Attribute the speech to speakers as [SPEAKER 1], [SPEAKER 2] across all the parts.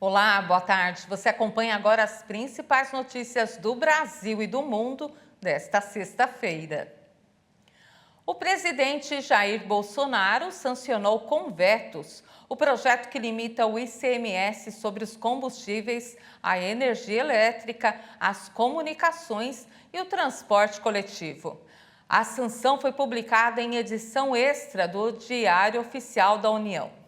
[SPEAKER 1] Olá, boa tarde. Você acompanha agora as principais notícias do Brasil e do mundo desta sexta-feira. O presidente Jair Bolsonaro sancionou com vetos o projeto que limita o ICMS sobre os combustíveis, a energia elétrica, as comunicações e o transporte coletivo. A sanção foi publicada em edição extra do Diário Oficial da União.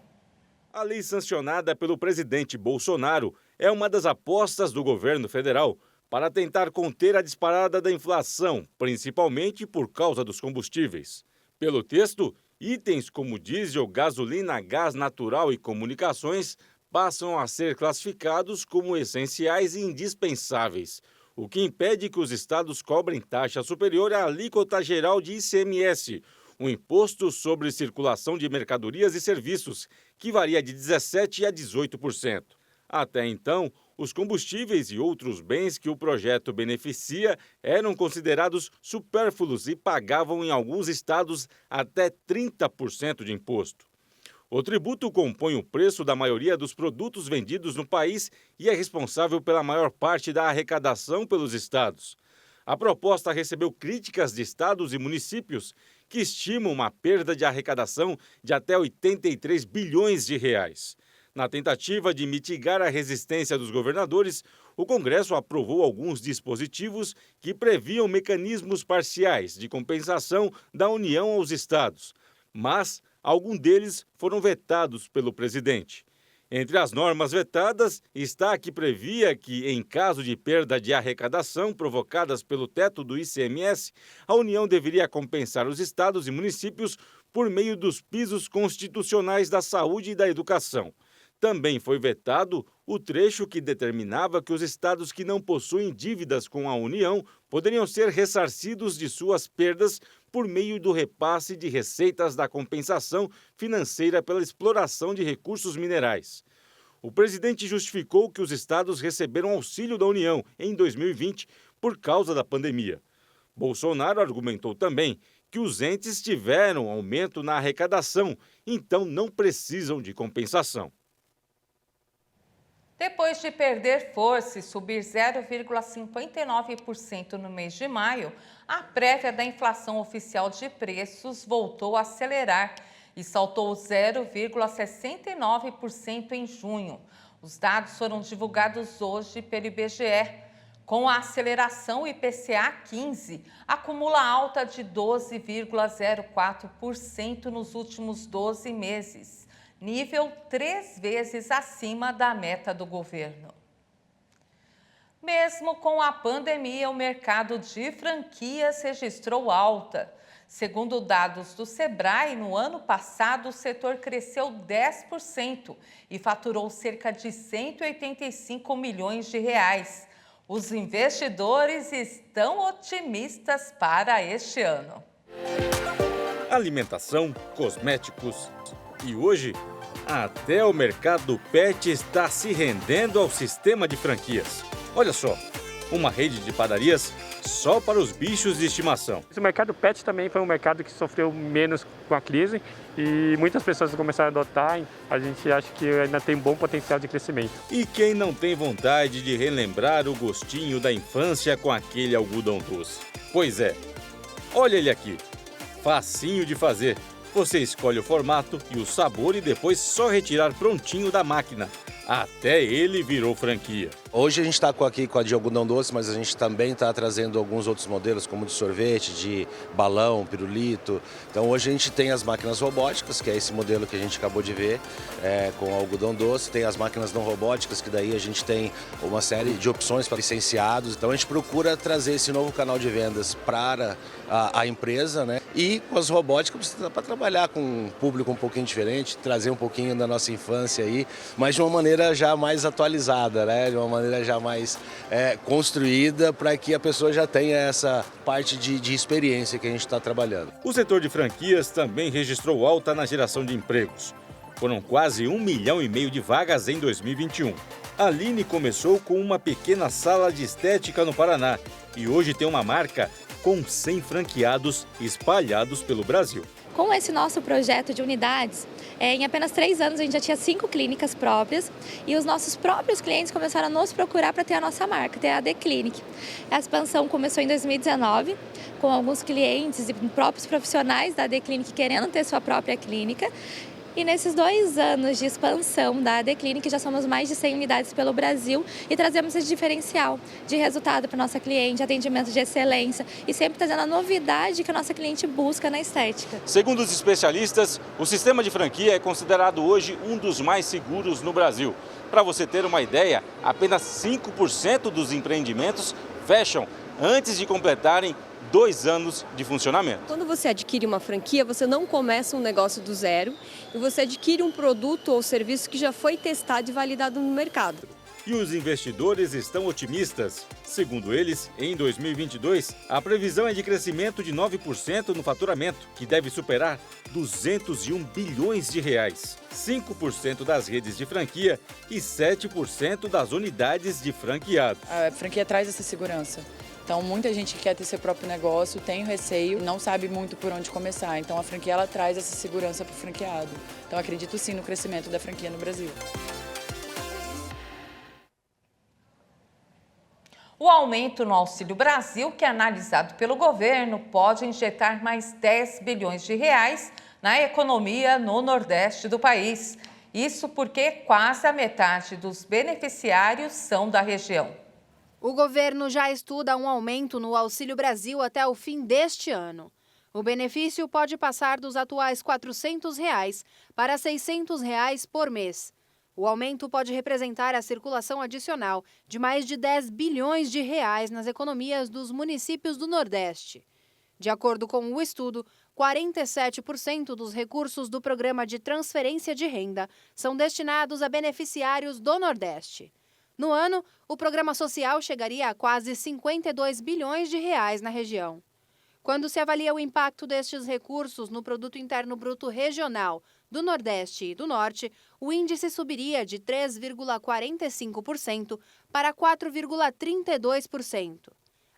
[SPEAKER 2] A lei sancionada pelo presidente Bolsonaro é uma das apostas do governo federal para tentar conter a disparada da inflação, principalmente por causa dos combustíveis. Pelo texto, itens como diesel, gasolina, gás natural e comunicações passam a ser classificados como essenciais e indispensáveis, o que impede que os estados cobrem taxa superior à alíquota geral de ICMS, o Imposto sobre Circulação de Mercadorias e Serviços, que varia de 17% a 18%. Até então, os combustíveis e outros bens que o projeto beneficia eram considerados supérfluos e pagavam em alguns estados até 30% de imposto. O tributo compõe o preço da maioria dos produtos vendidos no país e é responsável pela maior parte da arrecadação pelos estados. A proposta recebeu críticas de estados e municípios que estimam uma perda de arrecadação de até 83 bilhões de reais. Na tentativa de mitigar a resistência dos governadores, o Congresso aprovou alguns dispositivos que previam mecanismos parciais de compensação da União aos estados, mas alguns deles foram vetados pelo presidente. Entre as normas vetadas está a que previa que, em caso de perda de arrecadação provocadas pelo teto do ICMS, a União deveria compensar os estados e municípios por meio dos pisos constitucionais da saúde e da educação. Também foi vetado o trecho que determinava que os estados que não possuem dívidas com a União poderiam ser ressarcidos de suas perdas por meio do repasse de receitas da compensação financeira pela exploração de recursos minerais. O presidente justificou que os estados receberam auxílio da União em 2020 por causa da pandemia. Bolsonaro argumentou também que os entes tiveram aumento na arrecadação, então não precisam de compensação.
[SPEAKER 1] Depois de perder força e subir 0,59% no mês de maio, a prévia da inflação oficial de preços voltou a acelerar e saltou 0,69% em junho. Os dados foram divulgados hoje pelo IBGE. Com a aceleração, o IPCA 15 acumula alta de 12,04% nos últimos 12 meses. Nível 3 vezes acima da meta do governo. Mesmo com a pandemia, o mercado de franquias registrou alta. Segundo dados do Sebrae, no ano passado o setor cresceu 10% e faturou cerca de 185 milhões de reais. Os investidores estão otimistas para este ano.
[SPEAKER 2] Alimentação, cosméticos e hoje até o mercado pet está se rendendo ao sistema de franquias. Olha só, uma rede de padarias só para os bichos de estimação.
[SPEAKER 3] O mercado pet também foi um mercado que sofreu menos com a crise e muitas pessoas começaram a adotar. A gente acha que ainda tem bom potencial de crescimento.
[SPEAKER 2] E quem não tem vontade de relembrar o gostinho da infância com aquele algodão doce? Pois é, olha ele aqui, facinho de fazer. Você escolhe o formato e o sabor e depois só retirar prontinho da máquina. Até ele virou franquia.
[SPEAKER 4] Hoje a gente está aqui com a de algodão doce, mas a gente também está trazendo alguns outros modelos, como de sorvete, de balão, pirulito. Então hoje a gente tem as máquinas robóticas, que é esse modelo que a gente acabou de ver, com algodão doce. Tem as máquinas não robóticas, que daí a gente tem uma série de opções para licenciados. Então a gente procura trazer esse novo canal de vendas para a empresa, né? E com as robóticas para trabalhar com um público um pouquinho diferente, trazer um pouquinho da nossa infância aí, mas de uma maneira já mais atualizada, né? De uma maneira já mais construída para que a pessoa já tenha essa parte de experiência que a gente está trabalhando.
[SPEAKER 2] O setor de franquias também registrou alta na geração de empregos. Foram quase 1,5 milhão de vagas em 2021. A Aline começou com uma pequena sala de estética no Paraná e hoje tem uma marca com 100 franqueados espalhados pelo Brasil.
[SPEAKER 5] Com esse nosso projeto de unidades, em apenas 3 anos a gente já tinha 5 clínicas próprias e os nossos próprios clientes começaram a nos procurar para ter a nossa marca, ter a AD Clinic. A expansão começou em 2019, com alguns clientes e próprios profissionais da AD Clinic querendo ter sua própria clínica. E nesses 2 anos de expansão da AD Clinic, já somos mais de 100 unidades pelo Brasil e trazemos esse diferencial de resultado para a nossa cliente, atendimento de excelência e sempre trazendo a novidade que a nossa cliente busca na estética.
[SPEAKER 2] Segundo os especialistas, o sistema de franquia é considerado hoje um dos mais seguros no Brasil. Para você ter uma ideia, apenas 5% dos empreendimentos fecham antes de completarem 2 anos de funcionamento.
[SPEAKER 6] Quando você adquire uma franquia, você não começa um negócio do zero e você adquire um produto ou serviço que já foi testado e validado no mercado.
[SPEAKER 2] E os investidores estão otimistas. Segundo eles, em 2022, a previsão é de crescimento de 9% no faturamento, que deve superar 201 bilhões de reais. 5% das redes de franquia e 7% das unidades de franqueado.
[SPEAKER 7] A franquia traz essa segurança. Então, muita gente que quer ter seu próprio negócio, tem receio, não sabe muito por onde começar. Então, a franquia ela traz essa segurança para o franqueado. Então, acredito sim no crescimento da franquia no Brasil.
[SPEAKER 1] O aumento no Auxílio Brasil, que é analisado pelo governo, pode injetar mais 10 bilhões de reais na economia no Nordeste do país. Isso porque quase a metade dos beneficiários são da região.
[SPEAKER 8] O governo já estuda um aumento no Auxílio Brasil até o fim deste ano. O benefício pode passar dos atuais R$ 400 para R$ 600 por mês. O aumento pode representar a circulação adicional de mais de 10 bilhões de reais nas economias dos municípios do Nordeste. De acordo com o estudo, 47% dos recursos do Programa de Transferência de Renda são destinados a beneficiários do Nordeste. No ano, o programa social chegaria a quase 52 bilhões de reais na região. Quando se avalia o impacto destes recursos no Produto Interno Bruto Regional do Nordeste e do Norte, o índice subiria de 3,45% para 4,32%.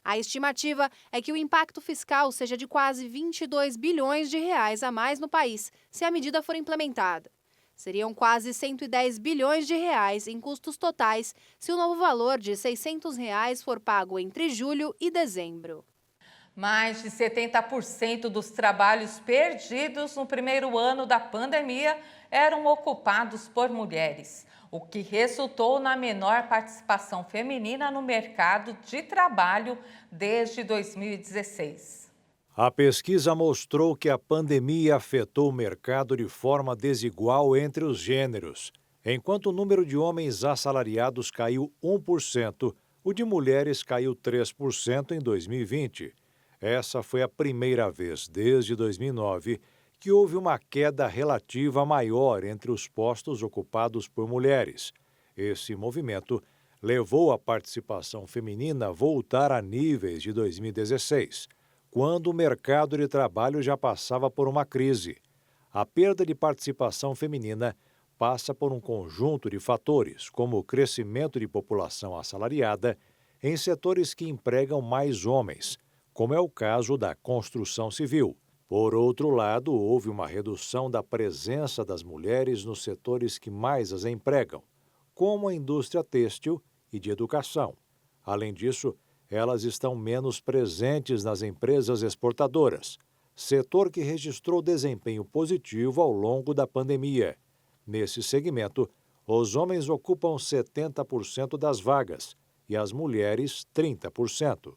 [SPEAKER 8] A estimativa é que o impacto fiscal seja de quase 22 bilhões de reais a mais no país, se a medida for implementada. Seriam quase 110 bilhões de reais em custos totais se o novo valor de R$ 600 for pago entre julho e dezembro.
[SPEAKER 1] Mais de 70% dos trabalhos perdidos no primeiro ano da pandemia eram ocupados por mulheres, o que resultou na menor participação feminina no mercado de trabalho desde 2016.
[SPEAKER 9] A pesquisa mostrou que a pandemia afetou o mercado de forma desigual entre os gêneros. Enquanto o número de homens assalariados caiu 1%, o de mulheres caiu 3% em 2020. Essa foi a primeira vez desde 2009 que houve uma queda relativa maior entre os postos ocupados por mulheres. Esse movimento levou a participação feminina a voltar a níveis de 2016. Quando o mercado de trabalho já passava por uma crise. A perda de participação feminina passa por um conjunto de fatores, como o crescimento de população assalariada em setores que empregam mais homens, como é o caso da construção civil. Por outro lado, houve uma redução da presença das mulheres nos setores que mais as empregam, como a indústria têxtil e de educação. Além disso, elas estão menos presentes nas empresas exportadoras, setor que registrou desempenho positivo ao longo da pandemia. Nesse segmento, os homens ocupam 70% das vagas e as mulheres 30%.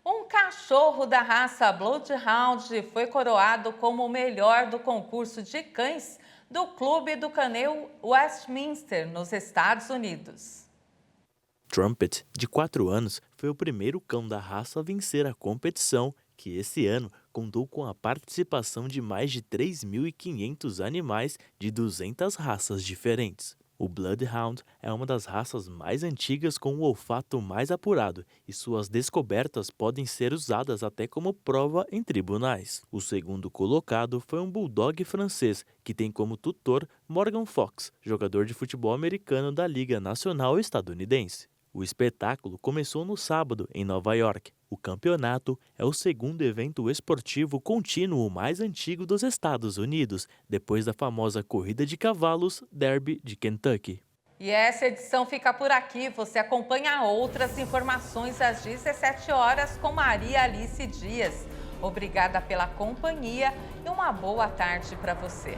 [SPEAKER 1] Um cachorro da raça Bloodhound foi coroado como o melhor do concurso de cães do Clube do Canil Westminster, nos Estados Unidos.
[SPEAKER 10] Trumpet, de 4 anos, foi o primeiro cão da raça a vencer a competição, que esse ano contou com a participação de mais de 3.500 animais de 200 raças diferentes. O Bloodhound é uma das raças mais antigas com o olfato mais apurado e suas descobertas podem ser usadas até como prova em tribunais. O segundo colocado foi um bulldog francês, que tem como tutor Morgan Fox, jogador de futebol americano da Liga Nacional Estadunidense. O espetáculo começou no sábado, em Nova York. O campeonato é o segundo evento esportivo contínuo mais antigo dos Estados Unidos, depois da famosa corrida de cavalos Derby de Kentucky.
[SPEAKER 1] E essa edição fica por aqui. Você acompanha outras informações às 17 horas com Maria Alice Dias. Obrigada pela companhia e uma boa tarde para você.